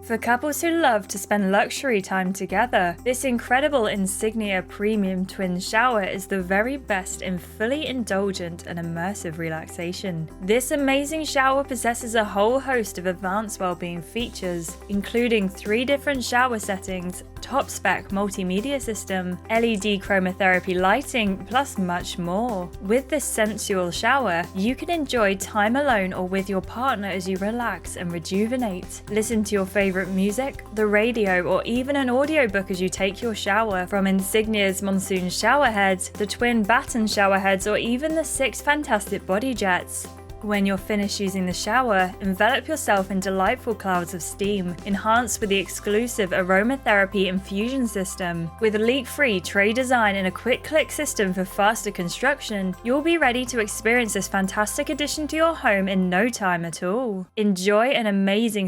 For couples who love to spend luxury time together, this incredible Insignia Premium Twin Shower is the very best in fully indulgent and immersive relaxation. This amazing shower possesses a whole host of advanced well-being features, including 3 different shower settings, top-spec multimedia system, LED chromotherapy lighting, plus much more. With this sensual shower, you can enjoy time alone or with your partner as you relax and rejuvenate. Listen to your favorite music, the radio, or even an audiobook as you take your shower. From Insignia's Monsoon shower heads, the twin batten shower heads, or even the 6 fantastic body jets. When you're finished using the shower, envelop yourself in delightful clouds of steam, enhanced with the exclusive aromatherapy infusion system. With LeakFree tray design and a QuickClick system for faster construction, you'll be ready to experience this fantastic addition to your home in no time at all. Enjoy an amazing